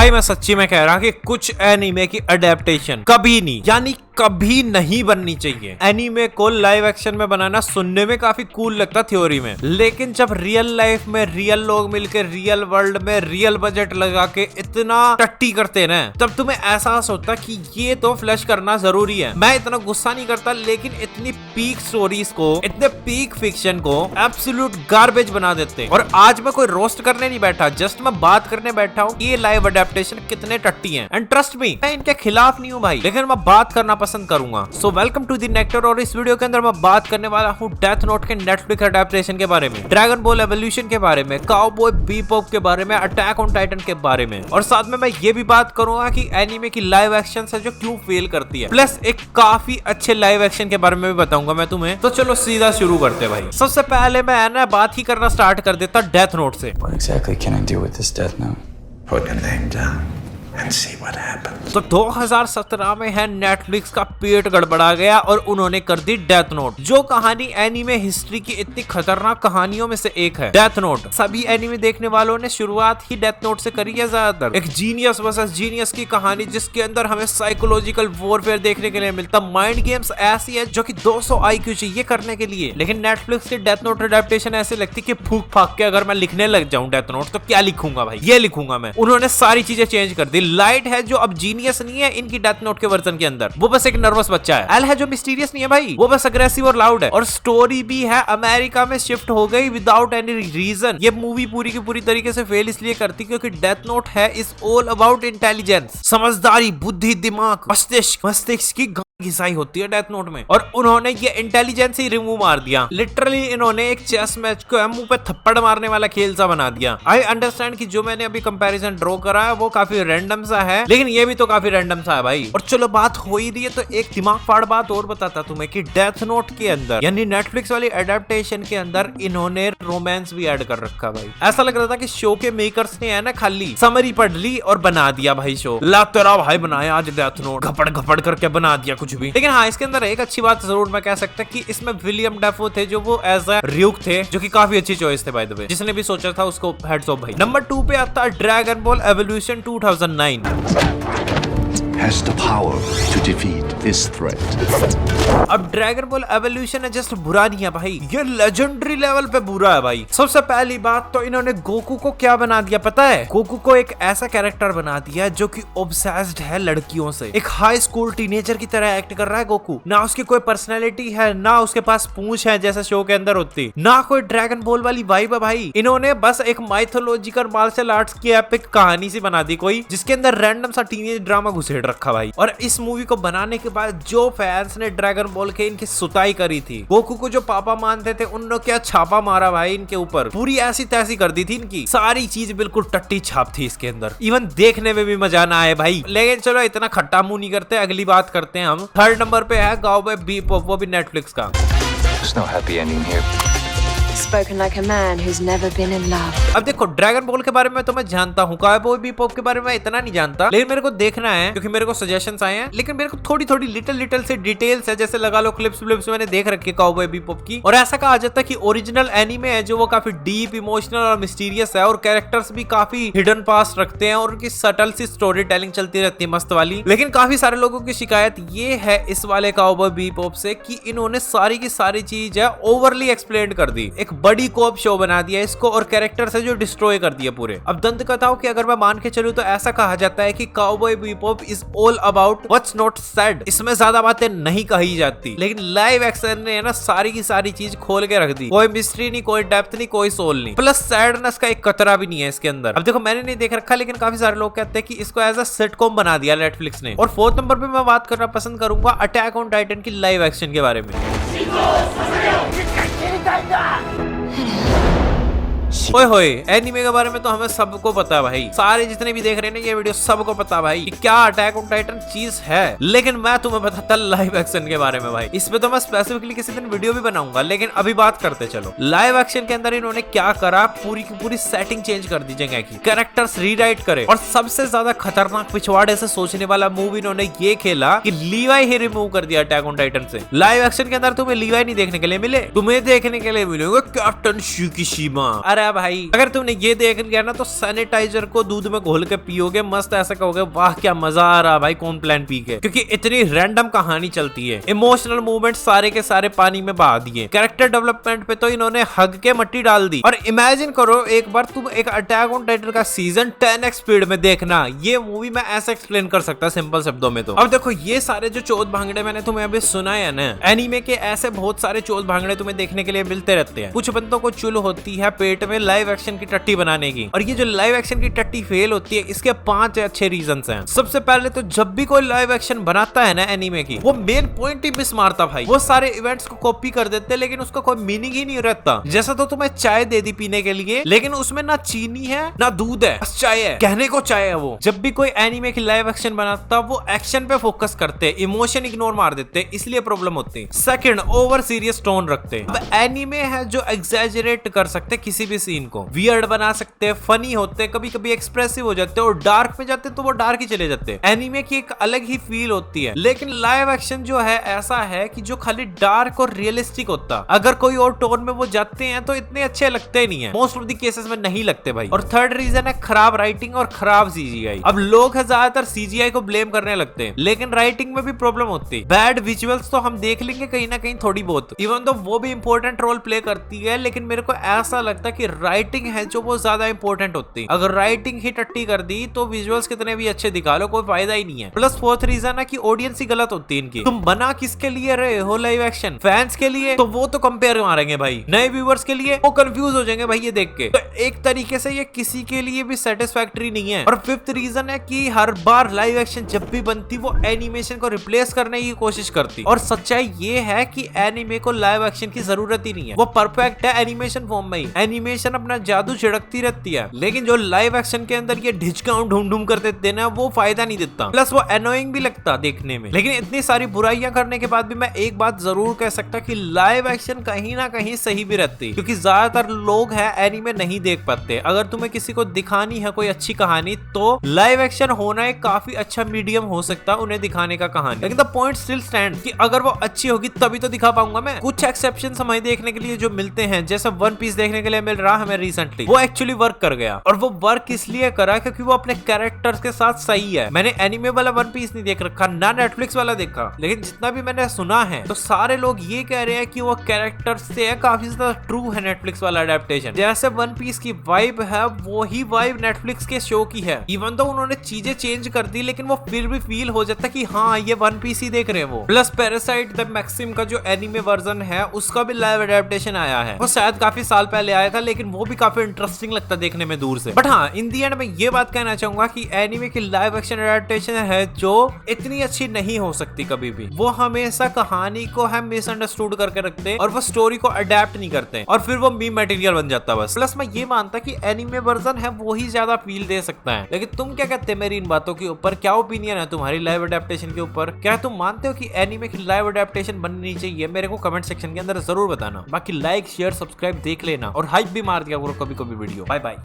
भाई मैं सच्ची में कह रहा कि कुछ एनीमे की अडेप्टेशन कभी नहीं, यानी कभी नहीं बननी चाहिए। एनीमे को लाइव एक्शन में बनाना सुनने में काफी कूल लगता थ्योरी में, लेकिन जब रियल लाइफ में रियल लोग मिलकर रियल वर्ल्ड में रियल बजट लगा के इतना टट्टी करते ना, तब तुम्हें एहसास होता कि ये तो फ्लैश करना जरूरी है। मैं इतना गुस्सा नहीं करता, लेकिन इतनी पीक स्टोरीज को, इतने पीक फिक्शन को एब्सोल्यूट गार्बेज बना देते। और आज मैं कोई रोस्ट करने नहीं बैठा, जस्ट मैं बात करने बैठा हूँ ये लाइव अडेप्टेशन कितने टट्टी हैं। एंड ट्रस्ट मी, मैं इनके खिलाफ नहीं हूँ भाई, लेकिन मैं बात करना पसंद करूंगा। So welcome to the Nectar, और इस वीडियो के अंदर मैं बात करने वाला हूँ डेथ नोट के नेटफ्लिक्स अडेप्टेशन के बारे में, ड्रैगन बॉल एवोल्यूशन के बारे में, काउबॉय बीपॉप के बारे में, अटैक ऑन टाइटन के बारे में, और साथ में मैं ये भी बात करूंगा कि एनीमे की लाइव एक्शन है जो क्यों फेल करती है, प्लस एक काफी अच्छे लाइव एक्शन के बारे में भी बताऊंगा मैं तुम्हें। तो चलो सीधा शुरू करते हैं भाई। सबसे पहले मैं ना बात ही करना स्टार्ट कर देता डेथ नोट से। What exactly can I do with this death note? Put your name down and see what happens. तो 2017 में है नेटफ्लिक्स का पेट गड़बड़ा गया और उन्होंने कर दी डेथ नोट, जो कहानी एनीमे हिस्ट्री की इतनी खतरनाक कहानियों में से एक है। डेथ नोट सभी एनीमे देखने वालों ने शुरुआत ही डेथ नोट से करी है ज्यादातर। एक जीनियस वर्सेस जीनियस की कहानी जिसके अंदर हमें साइकोलॉजिकल वॉरफेयर देखने के लिए मिलता, माइंड गेम्स ऐसी है जो कि 200 IQ चाहिए करने के लिए। लेकिन नेटफ्लिक्स की डेथ नोट अडेप्टेशन ऐसी लगती कि फूक फाक के अगर मैं लिखने लग जाऊं डेथ नोट तो क्या लिखूंगा भाई, ये लिखूंगा मैं। उन्होंने सारी चीजें चेंज कर दी। लाइट है जो अब जीनियस नहीं है इनकी डेथ नोट के वर्जन के अंदर, वो बस एक नर्वस बच्चा है। एल है जो मिस्टीरियस नहीं है भाई, वो बस अग्रेसिव और लाउड है। और स्टोरी भी है अमेरिका में शिफ्ट हो गई विदाउट एनी रीजन। ये मूवी पूरी की पूरी तरीके से फेल इसलिए करती क्योंकि डेथ नोट है इज ऑल अबाउट इंटेलिजेंस, समझदारी, बुद्धि, दिमाग, मस्तिष्क की घिसाई होती है डेथ नोट में। और उन्होंने ये इंटेलिजेंस ही रिमूव मार दिया। लिटरली इन्होंने एक चेस मैच को मुंह पे थप्पड़ मारने वाला खेल सा बना दिया। आई अंडरस्टैंड कि जो मैंने अभी कंपैरिजन ड्रॉ करा है वो काफी रैंडम सा है, लेकिन ये भी तो काफी रैंडम सा है भाई। और चलो बात हो ही रही है तो एक दिमाग फाड़ बात और बताता तुम्हें कि डेथ नोट के अंदर, यानी नेटफ्लिक्स वाली एडेप्टेशन के अंदर, इन्होंने रोमांस भी ऐड कर रखा भाई। ऐसा लग रहा था कि शो के मेकर्स ने है ना खाली समरी पढ़ ली और बना दिया भाई शो। ला तेरा भाई बनाया आज डेथ नोट, घपड़ करके बना दिया कुछ भी। लेकिन हाँ, इसके अंदर एक अच्छी बात जरूर मैं कह सकता कि इसमें विलियम डेफो थे जो वो एज अ र्यूक थे, जो कि काफी अच्छी चॉइस थे बाय द वे। जिसने भी सोचा था उसको हेड्स ऑफ भाई। नंबर 2 पे आता है dragon ball evolution 2009। has the power to defeat this threat. अब ड्रैगन बॉल एवोल्यूशन है जस्ट बुरा नहीं है भाई, ये लेजेंडरी लेवल पे बुरा है भाई। सबसे पहली बात तो इन्होंने गोकू को क्या बना दिया पता है? गोकू को एक ऐसा कैरेक्टर बना दिया जो कि ऑब्सेस्ड है लड़कियों से। एक हाई स्कूल टीनेजर की तरह एक्ट कर रहा है गोकू। ना उसकी कोई पर्सनैलिटी है, ना उसके पास पूंछ है जैसे शो के अंदर होती, ना कोई ड्रैगन बॉल वाली वाइब है भाई। इन्होंने बस एक माइथोलॉजिकल मार्शल आर्ट्स की एपिक कहानी सी बना दी कोई, जिसके अंदर रैंडम सा टीनेज ड्रामा घुसेड़ रखा भाई। और इस मूवी को बनाने के बाद जो फैंस ने ड्रैगन बॉल के इनकी सुताई करी थी, गोकू को जो पापा मानते थे उन्होंने क्या छापा मारा भाई इनके ऊपर, पूरी ऐसी तैसी कर दी थी इनकी। सारी चीज बिल्कुल टट्टी छाप थी इसके अंदर, इवन देखने में भी मजा ना आए भाई। लेकिन चलो इतना खट्टा मुंह नहीं करते, अगली बात करते हैं हम। 3rd नंबर पे है काउबॉय बीपॉप, वो भी नेटफ्लिक्स का। There's no happy ending here. Spoken like a man who's never been in love. अब देखो ड्रैगन बॉल के बारे में तो मैं जानता हूँ, काउबॉय बीपॉप के बारे में इतना नहीं जानता, लेकिन मेरे को देखना है क्योंकि मेरे को सजेशंस आए हैं। लेकिन मेरे को थोड़ी लिटिल से डिटेल्स है, जैसे लगा लो क्लिप्स मैंने देख रखी काउबॉय बीपॉप की। और ऐसा कहा जाता है कि ओरिजिनल एनीमे है जो वो काफी डीप, इमोशनल और मिस्टीरियस है, और कैरेक्टर्स भी काफी हिडन पास्ट रखते हैं, और उनकी सटल सी स्टोरी टेलिंग चलती रहती है मस्त वाली। लेकिन काफी सारे लोगों की शिकायत ये है इस वाले काउबॉय बीपॉप से कि इन्होंने सारी की सारी चीज है ओवरली एक्सप्लेन कर दी, एक बड़ी कोप शो बना दिया इसको, और कैरेक्टर से जो डिस्ट्रॉय कर दिए पूरे। अब दंत कथाओं की अगर मैं मान के चलूं तो ऐसा कहा जाता है कि Cowboy Bebop is all about what's not said, इसमें ज्यादा बातें नहीं कही जाती। लेकिन लाइव एक्शन ने ना सारी की सारी चीज खोल के रख दी, कोई मिस्ट्री नहीं, कोई डेप्थ नहीं, कोई सोल नहीं, प्लस सैडनेस का एक कतरा भी नहीं है इसके अंदर। अब देखो मैंने नहीं देख रखा, लेकिन काफी सारे लोग कहते हैं कि इसको एज अ सिटकॉम बना दिया नेटफ्लिक्स ने। और 4th नंबर पे मैं बात करना पसंद करूंगा अटैक ऑन टाइटन की लाइव एक्शन के बारे में। ओए होए, एनीमे के बारे में तो हमें सबको पता है भाई, सारे जितने भी देख रहे हैं ना ये वीडियो सबको पता है भाई कि क्या अटैक ऑन टाइटन चीज है। लेकिन मैं तुम्हें बताता लाइव एक्शन के बारे में भाई, इस पे तो मैं स्पेसिफिकली किसी दिन वीडियो भी बनाऊंगा। लेकिन अभी बात करते चलो लाइव एक्शन के अंदर इन्होंने क्या करा, पूरी की पूरी सेटिंग चेंज कर दी जगह की, कैरेक्टर्स रीराइट करे, और सबसे ज्यादा खतरनाक पिछवाड़े से सोचने वाला मूव इन्होंने ये खेला कि लीवाई ही रिमूव कर दिया अटैक ऑन टाइटन से। लाइव एक्शन के अंदर तुम्हें लीवाई नहीं देखने के लिए मिले, तुम्हें देखने के लिए मिलेंगे कैप्टन शिकिशिमा। अरे भाई। अगर तुमने ये देख लिया ना तो सैनिटाइजर को दूध में घोल के पियोगे, मस्त ऐसा कहोगे वाह क्या मजा आ रहा भाई कौन प्लान पी के, क्योंकि इतनी रैंडम कहानी चलती है। इमोशनल मूवमेंट सारे के सारे पानी में बहा दिए। कैरेक्टर डेवलपमेंट पे तो इन्होंने हग के मट्टी डाल दी। और इमेजिन करो एक बार तुम एक अटैक ऑन टाइटन का सीजन 10x स्पीड में देखना। ये मूवी मैं ऐसे एक्सप्लेन कर सकता सिंपल शब्दों में। तो अब देखो ये सारे जो चौथ भांगड़े मैंने तुम्हें अभी सुना है ना, एनीमे के ऐसे बहुत सारे चौथ भांगड़े तुम्हें देखने के लिए मिलते रहते हैं। कुछ बंदों को चुल होती है पेट में लाइव एक्शन की टट्टी बनाने की, और ये जो लाइव एक्शन की टट्टी फेल होती है इसके 5 अच्छे रीजंस हैं। सबसे पहले तो जब भी कोई लाइव एक्शन बनाता है ना एनीमे की, वो मेन पॉइंट ही मिस मारता भाई। वो सारे इवेंट्स को कॉपी कर देते हैं लेकिन उसका कोई मीनिंग ही नहीं रहता। जैसा तो तुम्हें चाय दे दी पीने के लिए, लेकिन उसमें ना चीनी है ना दूध है, बस चाय है, कहने को चाय है। वो जब भी कोई एनीमे की लाइव एक्शन बनाता वो एक्शन पे फोकस करते, इमोशन इग्नोर मार देते, इसलिए प्रॉब्लम होती। सेकंड, ओवर सीरियस टोन रखते। अब एनीमे है जो एग्जैजरेट कर सकते किसी भी सीन को, वियर्ड बना सकते, फनी होते, कभी कभी एक्सप्रेसिव हो जाते, और डार्क में जाते तो वो डार्क ही चले जाते। एनीमे की एक अलग ही फील होती है। लेकिन लाइव एक्शन जो है ऐसा है कि जो खाली डार्क और रियलिस्टिक होता, अगर कोई और टोन में वो जाते हैं तो इतने अच्छे लगते नहीं है, मोस्ट ऑफ द केसेस में नहीं लगते भाई। और थर्ड रीजन है खराब राइटिंग और खराब सीजीआई। अब लोग है ज्यादातर सीजीआई को ब्लेम करने लगते हैं, लेकिन राइटिंग में भी प्रॉब्लम होती है। बैड विजुअल्स तो हम देख लेंगे कहीं ना कहीं थोड़ी बहुत, इवन तो वो भी इंपॉर्टेंट रोल प्ले करती है, लेकिन मेरे को ऐसा लगता है कि राइटिंग है जो वो ज्यादा इंपॉर्टेंट होती है। अगर राइटिंग ही टट्टी कर दी तो विजुअल्स कितने भी अच्छे दिखा लो कोई फायदा ही नहीं है। प्लस फोर्थ रीजन है कि ऑडियंस ही गलत होती है इनकी। तुम बना किसके लिए रहे हो लाइव एक्शन? फैंस के लिए? तो वो तो कंपेयर मारेंगे भाई। नए व्यूअर्स के लिए वो कंफ्यूज हो जाएंगे भाई ये देख के। तो एक तरीके से ये किसी के लिए भी सेटिस्फैक्टरी नहीं है। और फिफ्थ रीजन है कि हर बार लाइव एक्शन जब भी बनती वो एनिमेशन को रिप्लेस करने की कोशिश करती, और सच्चाई ये है कि एनिमे को लाइव एक्शन की जरूरत ही नहीं है। वो परफेक्ट है एनिमेशन फॉर्म में ही, एनिमेशन अपना जादू छिड़कती रहती है, लेकिन जो लाइव एक्शन के अंदर ये ढिचकाऊ ढूंढ ढूंढ कर देते हैं ना वो फायदा नहीं देता। प्लस वो एनोइंग भी लगता देखने में। लेकिन इतनी सारी बुराइयां करने के बाद भी मैं एक बात जरूर कह सकता कि लाइव एक्शन कहीं ना कहीं सही भी रहती, क्योंकि ज्यादातर लोग है एनीमे नहीं देख पाते। अगर तुम्हें किसी को दिखानी है कोई अच्छी कहानी तो लाइव एक्शन होना एक काफी अच्छा मीडियम हो सकता है उन्हें दिखाने का कहानी। लेकिन द पॉइंट स्टिल स्टैंड कि अगर वो अच्छी होगी तभी तो दिखा पाऊंगा मैं। कुछ एक्सेप्शन हमें देखने के लिए जो मिलते हैं, जैसे वन पीस देखने के लिए मिल रहा हमें रिसेंटली, वो एक्चुअली वर्क कर गया। और वो वर्क इसलिए करा क्योंकि वो अपने कैरेक्टर्स के साथ सही है। मैंने एनिमे वाला वन पीस नहीं देख रखा, ना नेटफ्लिक्स वाला देखा, लेकिन जितना भी मैंने सुना है तो सारे लोग ये कह रहे हैं कि वो कैरेक्टर्स से है काफी ज्यादा ट्रू है नेटफ्लिक्स वाला अडेप्टेशन। जैसे वन पीस की वाइब है वो ही वाइब नेटफ्लिक्स के शो की है। इवन तो उन्होंने चीजें चेंज कर दी लेकिन वो फिर भी फील हो जाता कि हाँ ये वन पीस ही देख रहे हैं वो। प्लस पैरासाइट द मैक्सिम का जो एनिमे वर्जन है उसका भी लाइव अडेप्टेशन आया है। वो शायद काफी साल पहले आया था, लेकिन वो भी काफी इंटरेस्टिंग लगता देखने में दूर से। बट हाँ, इन दी एंड में ये बात कहना चाहूंगा कि एनिमे की लाइव एक्शन अडेप्टेशन है जो इतनी अच्छी नहीं हो सकती कभी भी। वो हमेशा कहानी को हम मिसअंडरस्टूड करके रखते हैं और वो स्टोरी को अडेप्ट नहीं करते और फिर वो मीम मटेरियल बन जाता बस। प्लस मैं ये मानता कि एनिमे वर्जन है वो ही ज्यादा फील दे सकता है। लेकिन तुम क्या कहते हैं मेरी इन बातों के ऊपर? क्या ओपिनियन है तुम्हारी लाइव अडेप्टेशन के ऊपर? क्या तुम मानते हो कि एनिमे की लाइव अडेप्टेशन बननी चाहिए? मेरे को कमेंट सेक्शन के अंदर जरूर बताना। बाकी लाइक शेयर सब्सक्राइब देख लेना और हाइप भी मार दिया करो कभी कभी वीडियो। Bye bye.